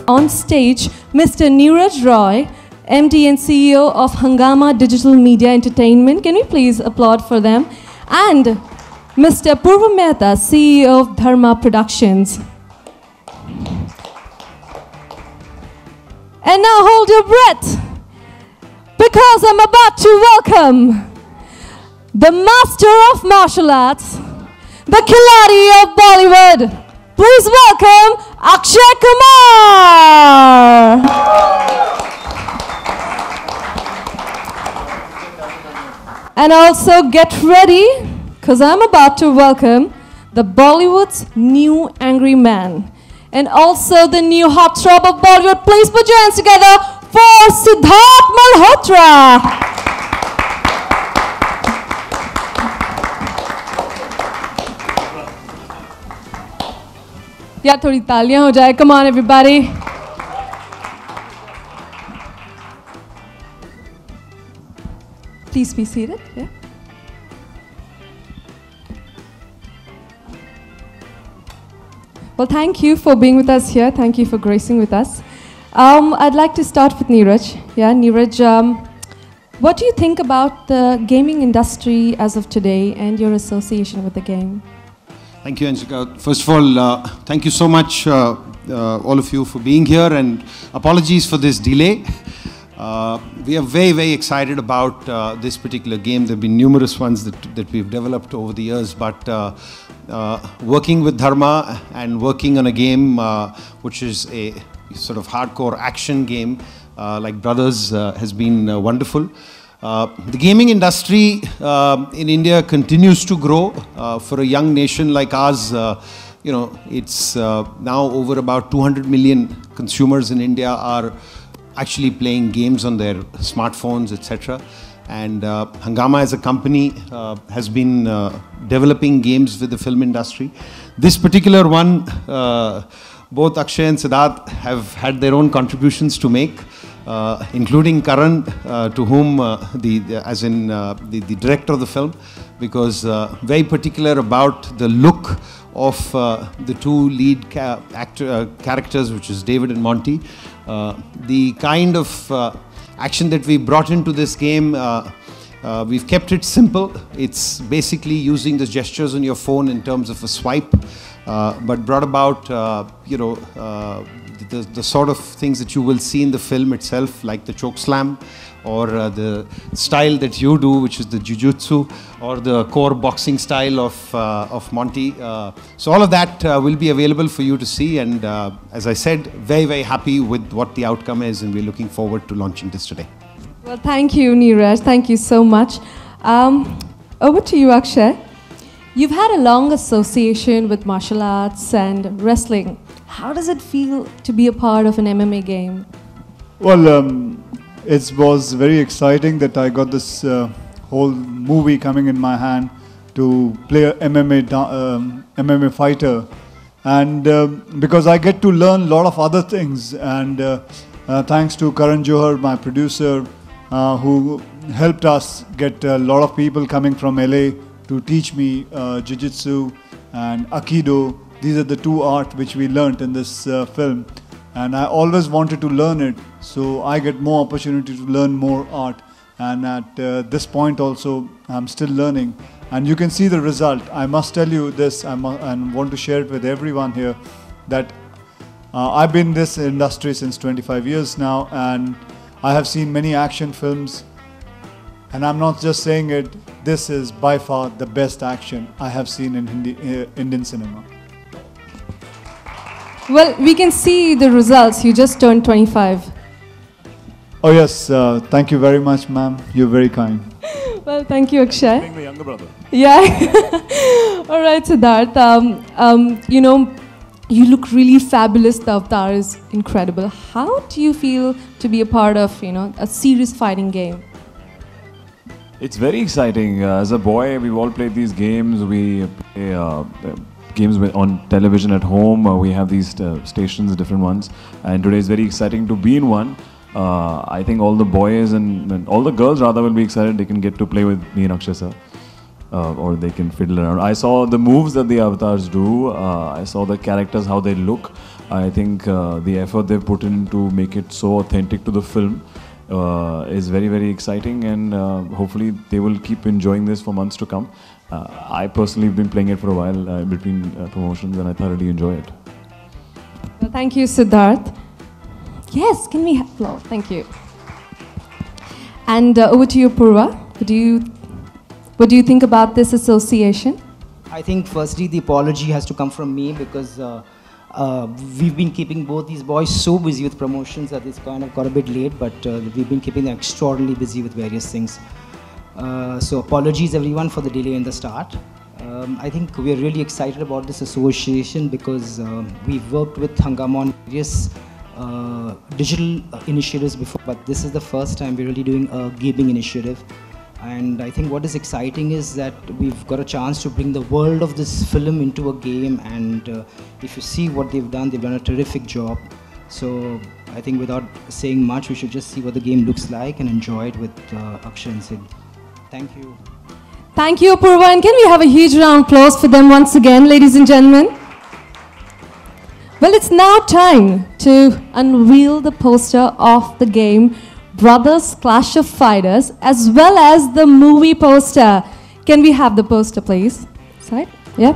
on stage Mr. Neeraj Roy, MD and CEO of Hungama Digital Media Entertainment. Can we please applaud for them? And Mr. Purva Mehta, CEO of Dharma Productions. And now hold your breath, because I'm about to welcome the master of martial arts, the Khiladi of Bollywood. Please welcome Akshay Kumar. And also get ready, because I'm about to welcome the Bollywood's new angry man, and also the new heartthrob of Bollywood. Please put your hands together for Siddharth Malhotra. Yeah, थोड़ी तालियां हो जाए. Come on, everybody. Please be seated. Yeah. Well, thank you for being with us here. Thank you for gracing with us. I'd like to start with Neeraj. Yeah, Neeraj, what do you think about the gaming industry as of today and your association with the game? Thank you, Anshika. First of all, thank you so much, all of you, for being here, and apologies for this delay. We are very, very excited about this particular game. There have been numerous ones that we've developed over the years, but working with Dharma and working on a game which is a sort of hardcore action game like Brothers has been wonderful. The gaming industry in India continues to grow. For a young nation like ours, you know, it's now over about 200 million consumers in India are actually playing games on their smartphones, etc. And Hungama as a company has been developing games with the film industry. This particular one, both Akshay and Siddharth have had their own contributions to make. Including Karan, to whom the director of the film, because very particular about the look of the two lead characters, which is David and Monty. The kind of action that we brought into this game, we've kept it simple. It's basically using the gestures on your phone in terms of a swipe, but brought about, you know, the sort of things that you will see in the film itself, like the choke slam, or the style that you do, which is the jujutsu, or the core boxing style of Monty. So all of that will be available for you to see, and as I said, very, very happy with what the outcome is, and we're looking forward to launching this today. Well, thank you, Neeraj. Thank you so much. Over to you, Akshay. You've had a long association with martial arts and wrestling. How does it feel to be a part of an MMA game? Well, it was very exciting that I got this whole movie coming in my hand to play a MMA fighter, and because I get to learn a lot of other things, and thanks to Karan Johar, my producer, who helped us get a lot of people coming from LA to teach me Jiu-Jitsu and Aikido. These are the two arts which we learnt in this film, and I always wanted to learn it, so I get more opportunity to learn more art, and at this point also I'm still learning, and you can see the result. I must tell you this, and want to share it with everyone here, that I've been in this industry since 25 years now, and I have seen many action films, and I'm not just saying it, this is by far the best action I have seen in Indian cinema. Well, we can see the results. You just turned 25. Oh yes, thank you very much, ma'am. You're very kind. Well, thank you, Akshay. Being the younger brother. Yeah. All right, Siddharth. You know, you look really fabulous. The avatar is incredible. How do you feel to be a part of, you know, a serious fighting game? It's very exciting. As a boy, we've all played these games. We play games on television at home. We have these stations, different ones. And today is very exciting to be in one. I think all the boys and all the girls rather will be excited. They can get to play with me and Akshay sir. Or they can fiddle around. I saw the moves that the avatars do. I saw the characters, how they look. I think the effort they've put in to make it so authentic to the film is very, very exciting, and hopefully they will keep enjoying this for months to come. I personally have been playing it for a while between promotions, and I thoroughly enjoy it. Well, thank you, Siddharth. Yes, can we have applause? Thank you. And over to you, Purva. What do you think about this association? I think firstly the apology has to come from me because we've been keeping both these boys so busy with promotions that it's kind of got a bit late, but we've been keeping them extraordinarily busy with various things. So apologies everyone for the delay in the start. I think we are really excited about this association because we've worked with Hungama on various digital initiatives before, but this is the first time we're really doing a gaming initiative. And I think what is exciting is that we've got a chance to bring the world of this film into a game, and if you see what they've done a terrific job. So I think without saying much, we should just see what the game looks like and enjoy it with Akshay and Sid. Thank you. Thank you, Purva, and can we have a huge round of applause for them once again, ladies and gentlemen? Well, it's now time to unveil the poster of the game Brothers Clash of Fighters, as well as the movie poster. Can we have the poster, please? Side? Yeah.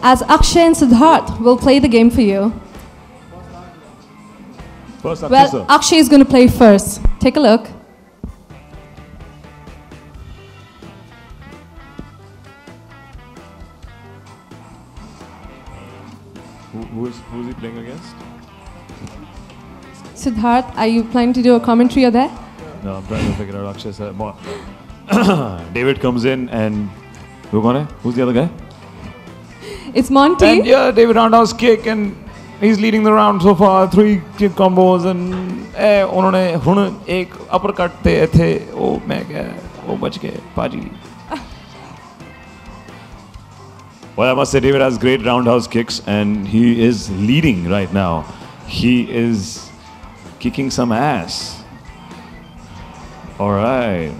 As Akshay and Siddharth will play the game for you. First, Akshay, Well, sir. Akshay is going to play first. Take a look. Who is he playing against? Siddharth, are you planning to do a commentary there? No, I'm trying to figure out Akshay, sir. David comes in and who's the other guy? It's Monty. And yeah, David Roundhouse kick, and he's leading the round so far. 3 kick combos, and उन्होंने हुन एक uppercut थे वो मैं क्या वो बच गए पाजी. Well, I must say David has great roundhouse kicks, and he is leading right now. He is kicking some ass. All right.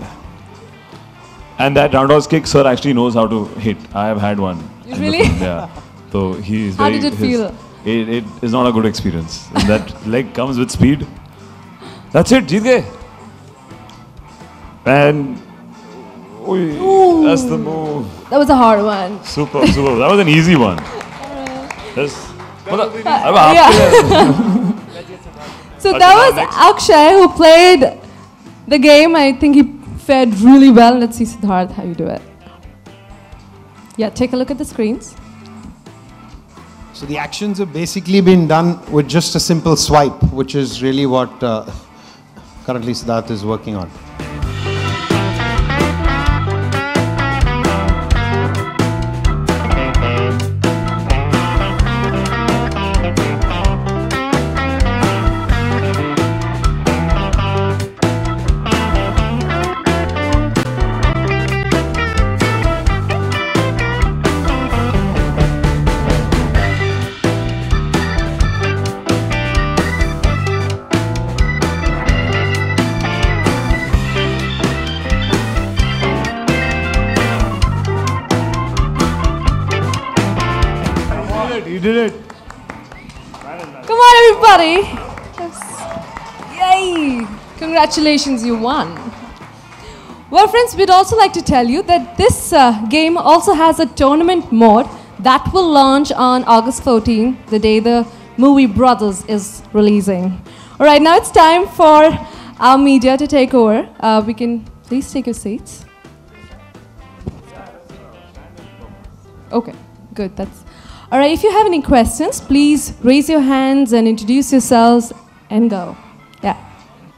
And that roundhouse kick, sir, actually knows how to hit. I have had one. Really? Yeah. So he is How very. did it feel? It is not a good experience. And that leg comes with speed. That's it. Jeet gaye. And that's the move. That was a hard one. Super. That was an easy one. Yes. So that was Akshay who played the game. I think he fared really well. Let's see, Siddharth, how you do it. Yeah, take a look at the screens. So the actions have basically been done with just a simple swipe, which is really what currently Siddharth is working on. You did it. Come on, everybody. Yay! Congratulations, you won. Well, friends, we'd also like to tell you that this game also has a tournament mode that will launch on August 14, the day the movie Brothers is releasing. All right, now it's time for our media to take over. We can please take your seats. Okay, good. All right, if you have any questions, please raise your hands and introduce yourselves and go. Yeah.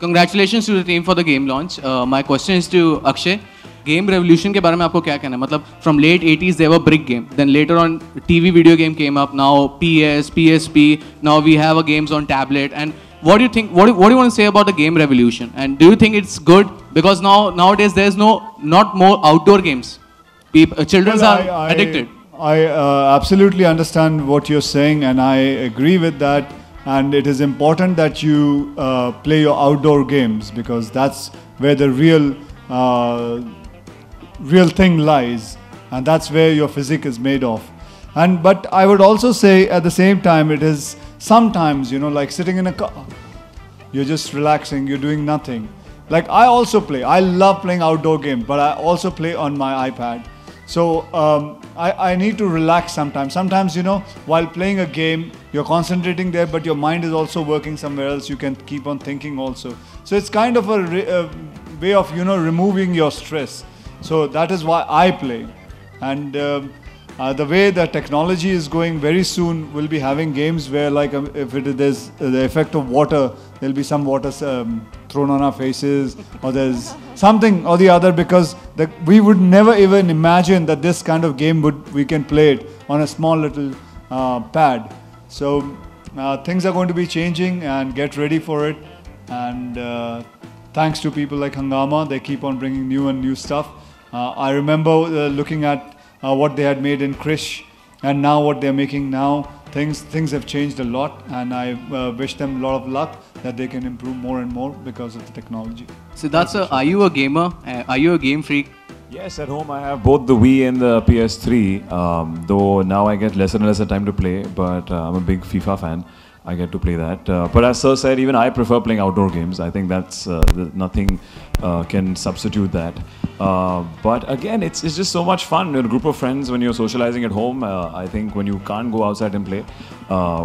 Congratulations to the team for the game launch. My question is to Akshay. Game revolution के बारे में आपको क्या कहना है? मतलब from late 80s there were brick game. Then later on TV video game came up. Now PS, PSP. Now we have games on tablet. And what do you think? What do you want to say about the game revolution? And do you think it's good because nowadays there's not more outdoor games. Children are addicted. I absolutely understand what you're saying, and I agree with that. And it is important that you play your outdoor games, because that's where the real thing lies, and that's where your physique is made of. But I would also say at the same time, it is sometimes, like sitting in a car, you're just relaxing, you're doing nothing. Like I also play, I love playing outdoor games, but I also play on my iPad. So I need to relax sometimes. Sometimes, while playing a game, you're concentrating there, but your mind is also working somewhere else. You can keep on thinking also. So it's kind of a way of, removing your stress. So that is why I play. And the way the technology is going, very soon we'll be having games where, like, if there's the effect of water, there'll be some water thrown on our faces, or there's something or the other, because we would never even imagine that this kind of game we can play it on a small little pad. So things are going to be changing, and get ready for it. And thanks to people like Hungama, they keep on bringing new stuff. I remember looking at what they had made in Krish, and now what they're making now. Things have changed a lot, and I wish them a lot of luck that they can improve more and more because of the technology. Siddharth, are you a gamer? Are you a game freak? Yes, at home I have both the Wii and the PS3, though now I get lesser and lesser time to play, but I'm a big FIFA fan. I get to play that. But as Sir said, even I prefer playing outdoor games. I think that's nothing can substitute that. But again, it's just so much fun. You're a group of friends when you're socializing at home. I think when you can't go outside and play,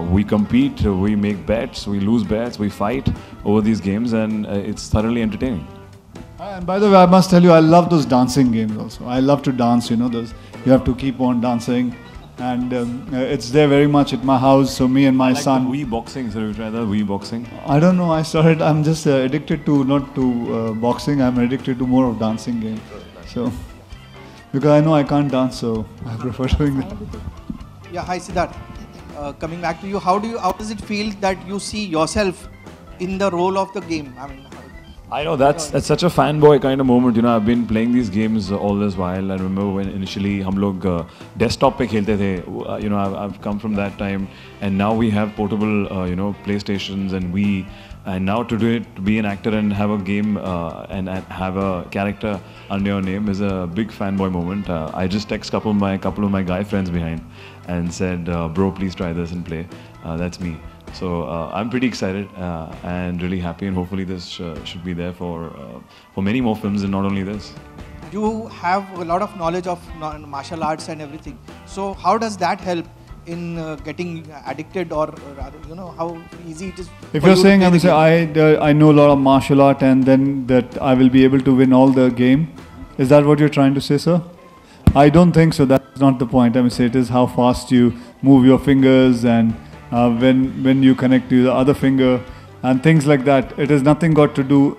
we compete, we make bets, we lose bets, we fight over these games, and it's thoroughly entertaining. And by the way, I must tell you, I love those dancing games also. I love to dance, those, you have to keep on dancing. And it's there very much at my house, so me and my son. The Wii boxing, so you try the Wii boxing? I don't know, I'm just addicted to, not to boxing, I'm addicted to more of dancing games. So, because I know I can't dance, so I prefer doing that. Yeah, hi Siddharth. Coming back to you, how does it feel that you see yourself in the role of the game? I know that's such a fanboy kind of moment. I've been playing these games all this while. I remember when initially हम लोग desktop पे खेलते थे. I've come from that time, and now we have portable, PlayStations and Wii. And now to be an actor and have a game and have a character under your name is a big fanboy moment. I just text couple of my guy friends behind and said, "Bro, please try this and play." That's me. So I'm pretty excited and really happy, and hopefully this should be there for many more films, and not only this. You have a lot of knowledge of martial arts and everything. So how does that help in getting addicted, or rather, how easy it is? If you're saying, I know a lot of martial art, and then that I will be able to win all the game, is that what you're trying to say, sir? I don't think so. That's not the point. It is how fast you move your fingers, and when you connect to the other finger and things like that. It has nothing got to do.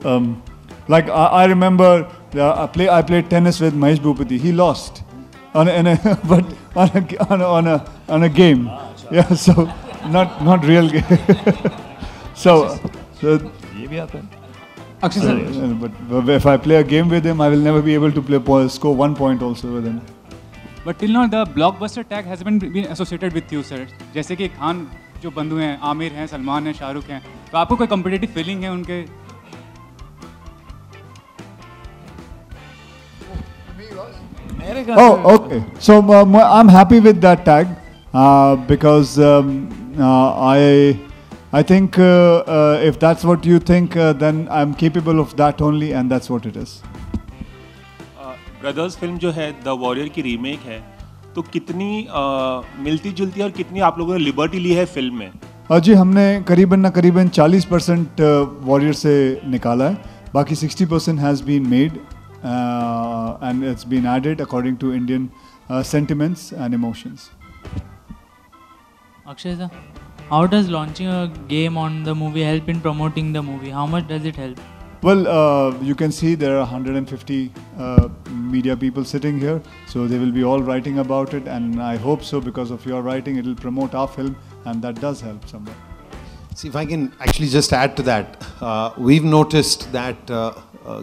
Like I remember I played tennis with Mahesh Bhupati. He lost on a game. Yeah, so not real game. so but if I play a game with him, I will never be able to score 1 point also with him. But till now, the blockbuster tag hasn't been associated with you, sir. जैसे कि खान जो बंधु हैं, आमिर हैं, सलमान हैं, शाहरुख हैं, तो आपको कोई competitive feeling है उनके? Oh, okay. So I'm happy with that tag because I think if that's what you think, then I'm capable of that only, and that's what it is. Brothers film जो है the warrior की remake है, तो कितनी मिलती जुलती है और कितनी आप लोगों ने लिबर्टी ली है फिल्म में? जी हमने करीबन 40% वॉरियर से निकाला है, बाकी 60% has been made and it's been added according to Indian sentiments and emotions. Akshay sir, how does launching a game on the movie help in promoting the movie? How much does it help? Well, you can see there are 150 media people sitting here, so they will be all writing about it, and I hope so, because of your writing it will promote our film, and that does help somewhere. See, if I can actually just add to that, we've noticed that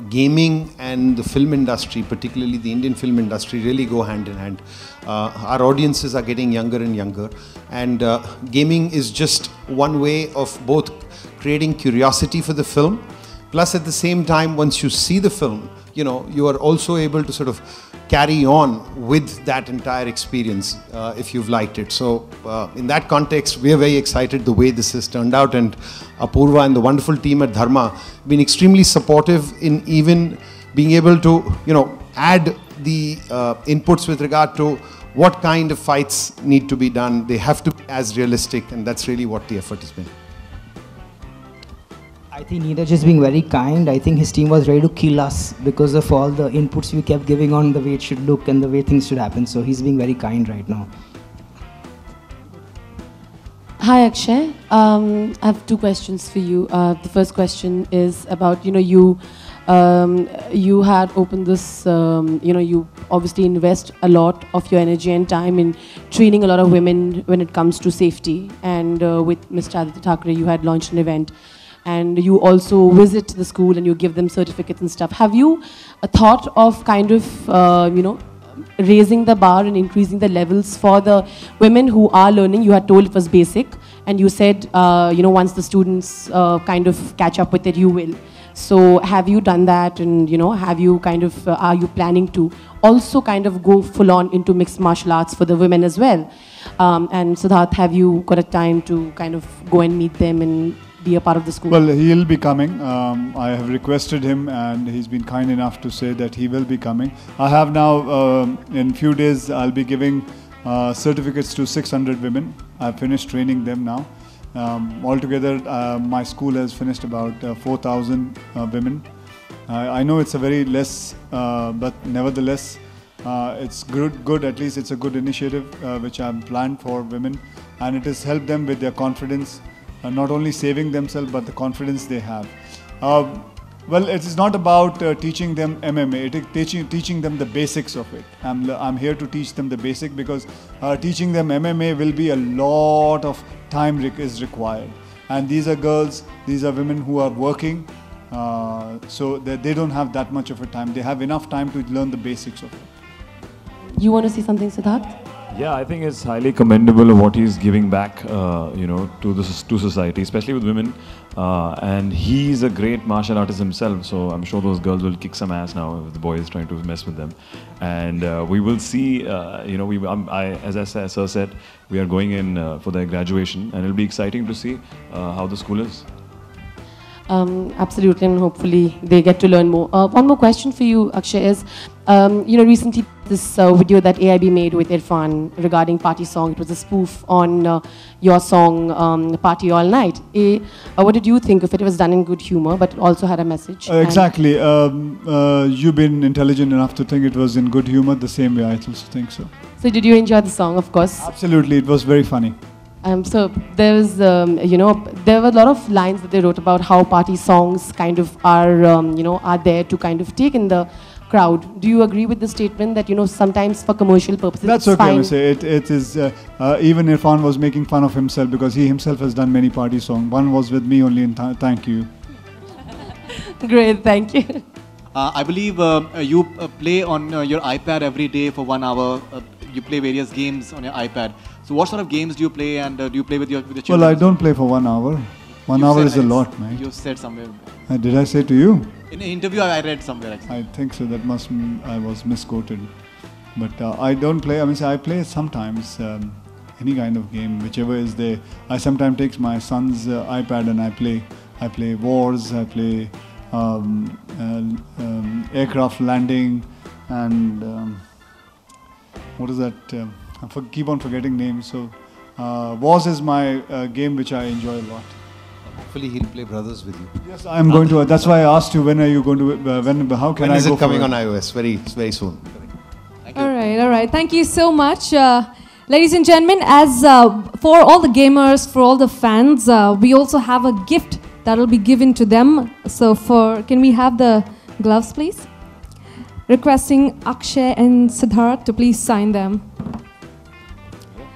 gaming and the film industry, particularly the Indian film industry, really go hand in hand. Our audiences are getting younger and younger, and gaming is just one way of both creating curiosity for the film, plus at the same time, once you see the film, you are also able to sort of carry on with that entire experience if you've liked it. So in that context, we are very excited the way this has turned out, and Apurva and the wonderful team at Dharma have been extremely supportive in even being able to add the inputs with regard to what kind of fights need to be done. They have to be as realistic, and that's really what the effort has been. I think Neeraj is being very kind. I think his team was ready to kill us because of all the inputs we kept giving on the way it should look and the way things should happen. So he's being very kind right now. Hi Akshay, I have two questions for you. The first question is about, you had opened this, you obviously invest a lot of your energy and time in training a lot of women when it comes to safety. And with Mr. Aditya Thackeray, you had launched an event. And you also visit the school and you give them certificates and stuff. Have you thought of kind of, raising the bar and increasing the levels for the women who are learning? You had told it was basic, and you said, once the students kind of catch up with it, you will. So have you done that? And, have you kind of, are you planning to also kind of go full on into mixed martial arts for the women as well? And Siddharth, have you got a time to kind of go and meet them and be a part of the school? Well, he'll be coming. I have requested him, and he's been kind enough to say that he will be coming. I have now, in few days, I'll be giving certificates to 600 women. I've finished training them now. Altogether, my school has finished about 4,000 women. I know it's a very less, but nevertheless, it's good. At least it's a good initiative which I've planned for women, and it has helped them with their confidence. Not only saving themselves, but the confidence they have. Well, it is not about teaching them MMA, it is teaching them the basics of it. I'm here to teach them the basic, because teaching them MMA will be a lot of time is required. And these are girls, these are women who are working, so they don't have that much of a time. They have enough time to learn the basics of it. You want to say something, Siddharth? Yeah, I think it's highly commendable of what he's giving back, to society, especially with women. And he's a great martial artist himself, so I'm sure those girls will kick some ass now if the boy is trying to mess with them. And we will see. As Sir said, we are going in for their graduation, and it'll be exciting to see how the school is. Absolutely, and hopefully they get to learn more. One more question for you, Akshay, is, recently this video that AIB made with Irfan regarding Party Song, it was a spoof on your song, Party All Night. What did you think of it? It was done in good humor, but it also had a message. Exactly. You've been intelligent enough to think it was in good humor, the same way I also think so. So did you enjoy the song, of course? Absolutely, it was very funny. So there was, there were a lot of lines that they wrote about how party songs kind of are, are there to kind of take in the crowd. Do you agree with the statement that, sometimes for commercial purposes That's it's okay, fine? I say. It is, even Irfan was making fun of himself because he himself has done many party songs. One was with me only in Thank You. Great, thank you. I believe you play on your iPad every day for 1 hour. You play various games on your iPad. So what sort of games do you play, and do you play with your children? Well, I don't play for 1 hour. 1 hour is a lot, mate. You said somewhere. Did I say to you? In an interview I read somewhere actually. I think so. That must I was misquoted. But I don't play. I play sometimes any kind of game, whichever is there. I sometimes take my son's iPad and I play. I play Wars. I play aircraft landing, and what is that? I keep on forgetting names. So Wars is my game which I enjoy a lot. Hopefully he'll play Brothers with you. Yes, I'm going to. That's why I asked you, when are you going to, how can I go? When is it coming on iOS? Very soon. All right. Thank you so much. Ladies and gentlemen, as for all the gamers, for all the fans, we also have a gift that will be given to them. So can we have the gloves, please? Requesting Akshay and Siddharth to please sign them.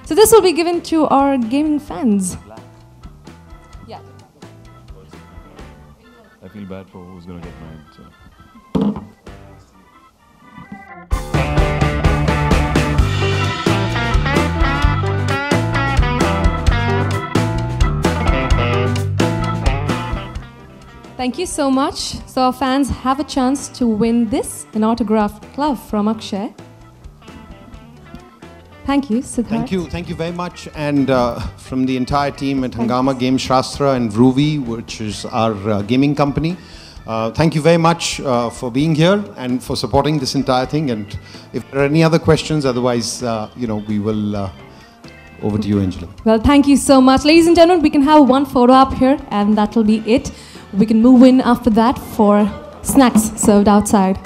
So this will be given to our gaming fans. Yeah. feel bad for who's going to get mine. So. Thank you so much. So our fans have a chance to win this, an autographed glove from Akshay. Thank you, Siddharth. Thank you very much. And from the entire team at Hungama Game Shastra and Vroovy, which is our gaming company, thank you very much for being here and for supporting this entire thing. And if there are any other questions, otherwise, we will, over to you, Angela. Well, thank you so much. Ladies and gentlemen, we can have one photo up here and that will be it. We can move in after that for snacks served outside.